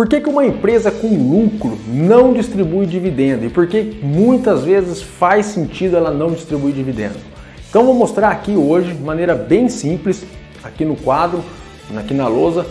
Por que uma empresa com lucro não distribui dividendo? E por que muitas vezes faz sentido ela não distribuir dividendo? Então vou mostrar aqui hoje, de maneira bem simples, aqui no quadro, aqui na lousa,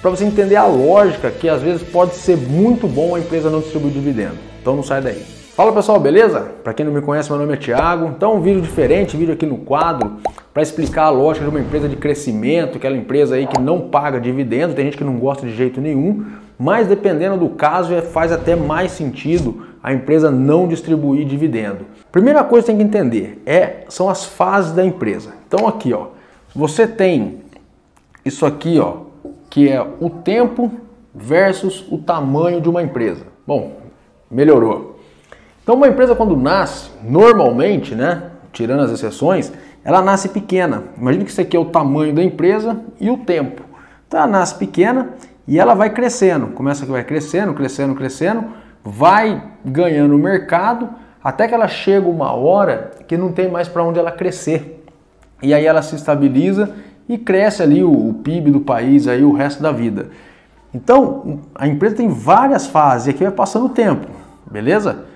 para você entender a lógica que às vezes pode ser muito bom a empresa não distribuir dividendo. Então não sai daí. Fala pessoal, beleza? Para quem não me conhece, meu nome é Thiago. Então um vídeo diferente, vídeo aqui no quadro, para explicar a lógica de uma empresa de crescimento, aquela empresa aí que não paga dividendo, tem gente que não gosta de jeito nenhum, mas dependendo do caso faz até mais sentido a empresa não distribuir dividendo. Primeira coisa que tem que entender são as fases da empresa. Então aqui, ó, você tem isso aqui, ó, que é o tempo versus o tamanho de uma empresa. Bom, melhorou. Então uma empresa quando nasce, normalmente, né, tirando as exceções, ela nasce pequena. Imagina que isso aqui é o tamanho da empresa e o tempo. Então ela nasce pequena e ela vai crescendo. Começa que vai crescendo, crescendo, crescendo, vai ganhando mercado, até que ela chega uma hora que não tem mais para onde ela crescer. E aí ela se estabiliza e cresce ali o PIB do país aí o resto da vida. Então a empresa tem várias fases e aqui vai passando o tempo, beleza?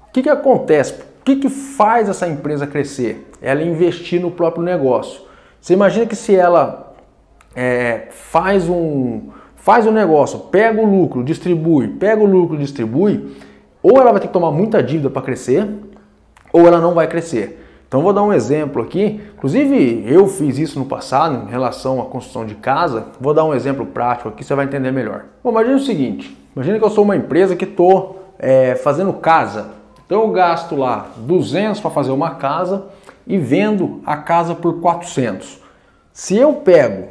O que acontece? O que faz essa empresa crescer? Ela investir no próprio negócio. Você imagina que se ela faz um negócio, pega o lucro, distribui, pega o lucro, distribui, ou ela vai ter que tomar muita dívida para crescer, ou ela não vai crescer. Então vou dar um exemplo aqui, inclusive eu fiz isso no passado em relação à construção de casa, vou dar um exemplo prático aqui, você vai entender melhor. Bom, imagina o seguinte, imagina que eu sou uma empresa que estou fazendo casa. Então eu gasto lá 200 para fazer uma casa e vendo a casa por 400. Se eu pego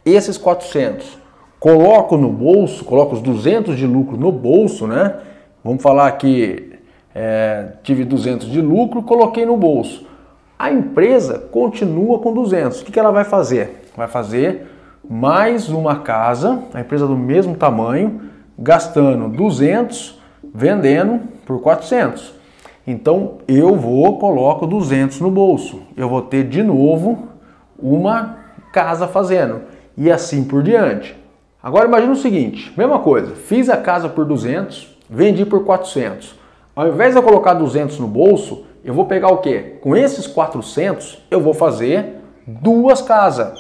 esses 400, coloco no bolso, coloco os 200 de lucro no bolso, né? Vamos falar que tive 200 de lucro, coloquei no bolso. A empresa continua com 200. O que ela vai fazer? Vai fazer mais uma casa, a empresa do mesmo tamanho, gastando 200, vendendo por 400. Então eu coloco 200 no bolso. Eu vou ter de novo uma casa fazendo. E assim por diante. Agora imagina o seguinte, mesma coisa, fiz a casa por 200, vendi por 400. Ao invés de eu colocar 200 no bolso, eu vou pegar o quê? Com esses 400, eu vou fazer duas casas.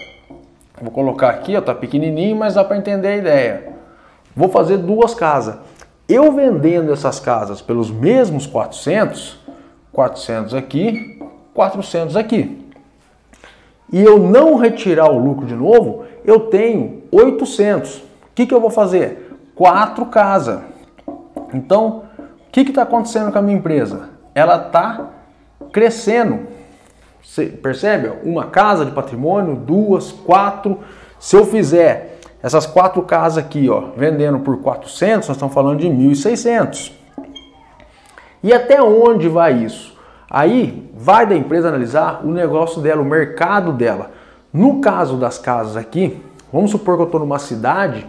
Vou colocar aqui, ó, tá pequenininho, mas dá para entender a ideia. Vou fazer duas casas. Eu vendendo essas casas pelos mesmos 400, 400 aqui, 400 aqui. E eu não retirar o lucro de novo, eu tenho 800. O que eu vou fazer? 4 casas. Então, o que está acontecendo com a minha empresa? Ela está crescendo. Você percebe? Uma casa de patrimônio, 2, 4. Se eu fizer essas 4 casas aqui, ó, vendendo por 400, nós estamos falando de 1.600. E até onde vai isso? Aí vai da empresa analisar o negócio dela, o mercado dela. No caso das casas aqui, vamos supor que eu estou numa cidade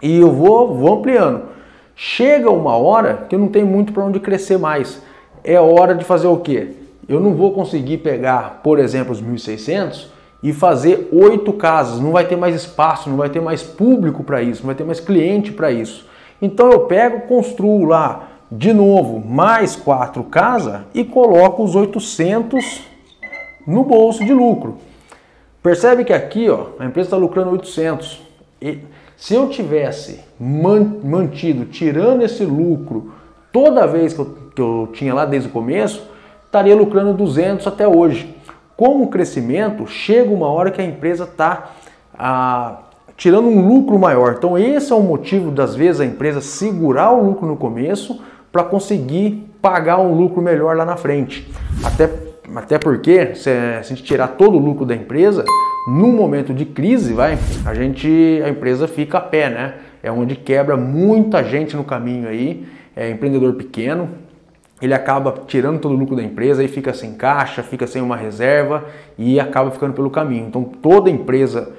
e eu vou ampliando. Chega uma hora que eu não tenho muito para onde crescer mais. É hora de fazer o quê? Eu não vou conseguir pegar, por exemplo, os 1.600 e fazer 8 casas. Não vai ter mais espaço, não vai ter mais público para isso, não vai ter mais cliente para isso. Então eu pego, construo lá de novo mais 4 casas e coloco os 800 no bolso de lucro. Percebe que aqui, ó, a empresa está lucrando 800. E se eu tivesse mantido, tirando esse lucro toda vez que eu tinha lá desde o começo, estaria lucrando 200 até hoje. Com o crescimento, chega uma hora que a empresa está tirando um lucro maior. Então esse é o motivo das vezes a empresa segurar o lucro no começo para conseguir pagar um lucro melhor lá na frente. Até porque, se a gente tirar todo o lucro da empresa, num momento de crise, a empresa fica a pé, né? É onde quebra muita gente no caminho aí, empreendedor pequeno, ele acaba tirando todo o lucro da empresa e fica sem caixa, fica sem uma reserva e acaba ficando pelo caminho. Então toda empresa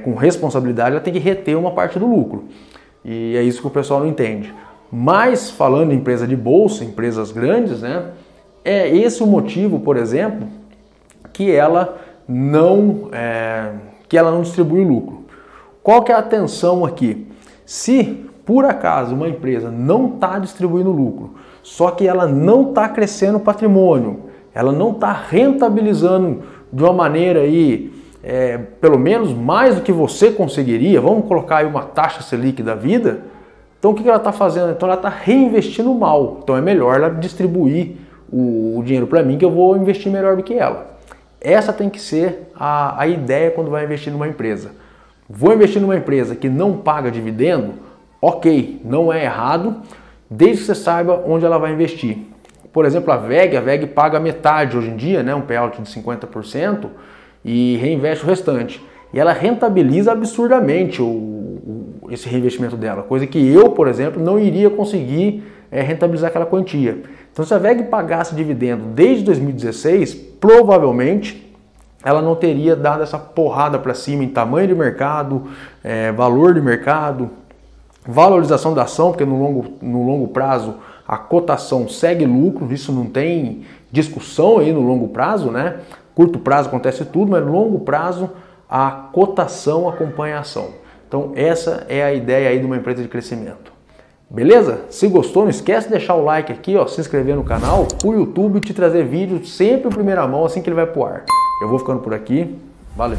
com responsabilidade ela tem que reter uma parte do lucro. E é isso que o pessoal não entende. Mas falando em empresa de bolsa, empresas grandes, né? É esse o motivo, por exemplo, que ela não distribui o lucro. Qual que é a atenção aqui? Se por acaso uma empresa não está distribuindo lucro, só que ela não está crescendo o patrimônio, ela não está rentabilizando de uma maneira aí, pelo menos mais do que você conseguiria, vamos colocar aí uma taxa Selic da vida, então o que ela está fazendo? Então ela está reinvestindo mal, então é melhor ela distribuir o dinheiro para mim que eu vou investir melhor do que ela. Essa tem que ser a ideia quando vai investir numa empresa. Vou investir numa empresa que não paga dividendo? Ok, não é errado, desde que você saiba onde ela vai investir. Por exemplo, a VEG paga metade hoje em dia, né, um payout de 50%, e reinveste o restante. E ela rentabiliza absurdamente esse reinvestimento dela, coisa que eu, por exemplo, não iria conseguir rentabilizar aquela quantia. Então, se a VEG pagasse dividendo desde 2016, provavelmente ela não teria dado essa porrada para cima em tamanho de mercado, valor de mercado, valorização da ação, porque no longo prazo a cotação segue lucro, isso não tem discussão aí no longo prazo, né? Curto prazo acontece tudo, mas no longo prazo a cotação acompanha a ação. Então essa é a ideia aí de uma empresa de crescimento. Beleza? Se gostou, não esquece de deixar o like aqui, ó, se inscrever no canal, o YouTube te trazer vídeos sempre em primeira mão assim que ele vai pro ar. Eu vou ficando por aqui, valeu!